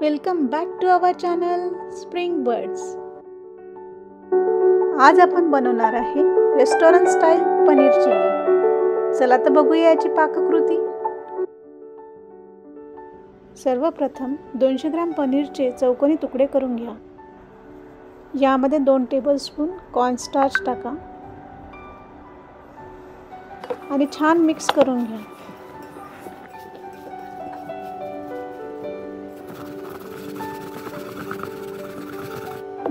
Welcome back to our channel spring birds. आज आपण बनवणार आहे रेस्टॉरंट स्टाईल पनीर चिली। चला तर बघूया याची पाककृती। सर्वप्रथम 200 ग्रॅम पनीरचे चौकोनी तुकडे करून घ्या। यामध्ये 2 टेबलस्पून कॉर्नस्टार्च टाका आणि छान मिक्स करून घ्या।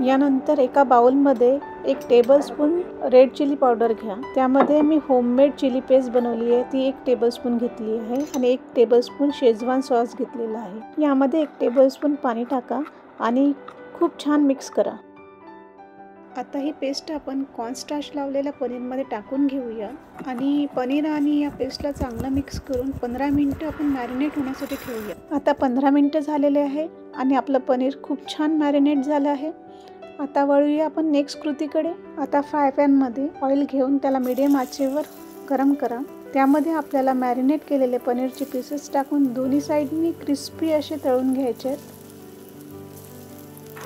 यानंतर एका बाउलमध्ये 1 टेबलस्पून रेड चिली पावडर घ्या। त्यामध्ये मी होममेड चिली पेस्ट बनवली आहे, ती 1 टेबलस्पून घेतली आहे आणि 1 टेबलस्पून शेजवान सॉस घेतलेला आहे। यामध्ये 1 टेबलस्पून पाणी टाका आणि खूप छान मिक्स करा। आता ही पेस्ट आपण कॉर्नस्टार्च लावलेल्या पनीरमध्ये टाकून घेऊया आणि पनीर आणि या पेस्टला चांगलं मिक्स करून 15 मिनिटं आपण मॅरिनेट होण्यासाठी ठेवूया। आता 15 मिनिटं झालेले आहे आणि आपलं पनीर खूप छान मॅरिनेट झालं आहे। आता वळूया आपण नेक्स्ट कृतीकडे। आता फ्राय पॅनमध्ये ऑइल घेऊन त्याला मीडियम आचेवर गरम करा। त्यामध्ये आपल्याला मॅरिनेट केलेले पनीरचे पीसेस टाकून दोन्ही साइडनी क्रिस्पी असे तळून घ्यायचे आहेत।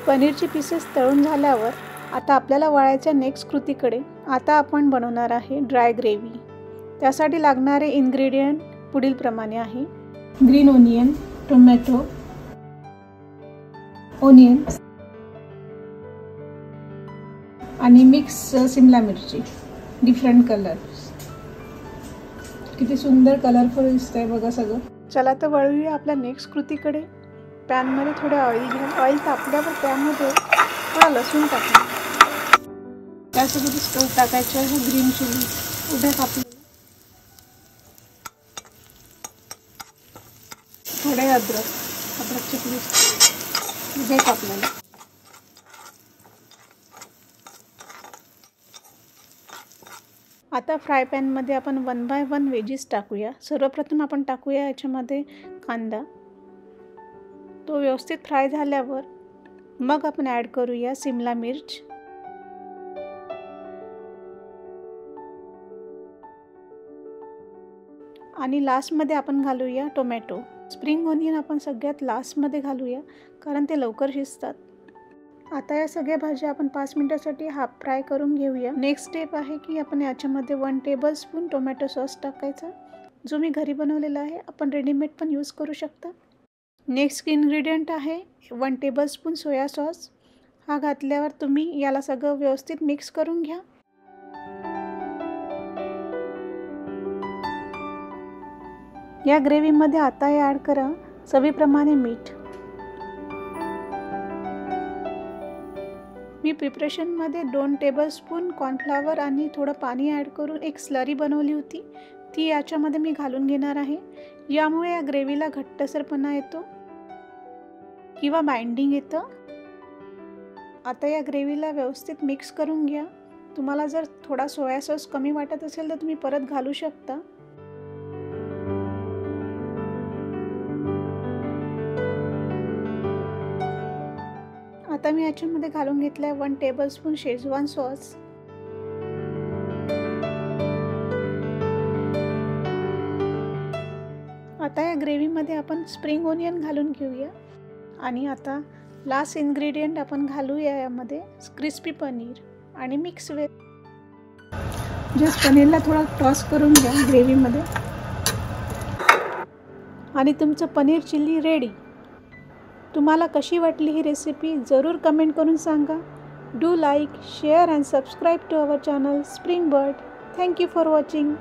पनीरचे पीसेस तळून झाल्यावर आता आपल्याला वळायच्या नेक्स्ट कृतीकडे। आता आपण बनवणार आहे ड्राय ग्रेव्ही। त्यासाठी लागणारे इन्ग्रेडियंट पुढील प्रमाणे आहे: ग्रीन ओनियन, टोमॅटो, ओनियन्स आणि मिक्स शिमला मिरची, डिफरंट कलर्स। किती सुंदर कलरफुल दिसतंय बघा सगळं। चला तर वळूया आपल्या नेक्स्ट कृतीकडे। पॅनमध्ये थोडे ऑइल घ्या। ऑइल तापल्यावर त्यामध्ये थोडा लसूण टाका। त्यासोबत स्टोव टाकायचं आहे ग्रीन चिली उभ्या कापलेले, थोडे अद्रकचे पीस उभे कापलेले। आता फ्राय पॅनमध्ये आपण 1 बाय 1 वेजीस टाकूया। सर्वप्रथम आपण टाकूया याच्यामध्ये कांदा। तो व्यवस्थित फ्राय झाल्यावर मग आपण ॲड करूया शिमला मिर्च, आणि लास्टमध्ये आपण घालूया टोमॅटो। स्प्रिंग ओनियन आपण सगळ्यात लास्टमध्ये घालूया कारण ते लवकर शिजतात। आता या सगळ्या भाज्या आपण 5 मिनिटांसाठी हाफ फ्राय करून घेऊया। नेक्स्ट स्टेप आहे की आपण याच्यामध्ये 1 टेबलस्पून टोमॅटो सॉस टाकायचा, जो मी घरी बनवलेला आहे। आपण रेडीमेड पण यूज करू शकता। नेक्स्ट इन्ग्रेडियंट आहे 1 टेबलस्पून सोया सॉस। हा घातल्यावर तुम्ही याला सगळं व्यवस्थित मिक्स करून घ्या। या ग्रेव्हीमध्ये आता हे ॲड करा चवीप्रमाणे मीठ। मी प्रिपरेशनमध्ये 2 टेबलस्पून कॉर्नफ्लॉवर आणि थोडं पाणी ॲड करून एक स्लरी बनवली होती, ती याच्यामध्ये मी घालून घेणार आहे। यामुळे या ग्रेव्हीला घट्टसरपणा येतो किंवा बाइंडिंग येतं। आता या ग्रेव्हीला व्यवस्थित मिक्स करून घ्या। तुम्हाला जर थोडा सोया सॉस कमी वाटत असेल तर तुम्ही परत घालू शकता। आता मी याच्यामध्ये घालून घेतलाय 1 टेबलस्पून शेजवान सॉस। आता या ग्रेव्हीमध्ये आपण स्प्रिंग ओनियन घालून घेऊया आणि आता लास्ट इन्ग्रेडियंट आपण घालूया यामध्ये क्रिस्पी पनीर आणि मिक्स जस्ट पनीरला थोडा टॉस करून घ्या ग्रेव्हीमध्ये आणि तुमचं पनीर चिल्ली रेडी। तुम्हाला कशी वाटली ही रेसिपी जरूर कमेंट करून सांगा। Do like, share and subscribe to our channel spring bird. Thank you for watching.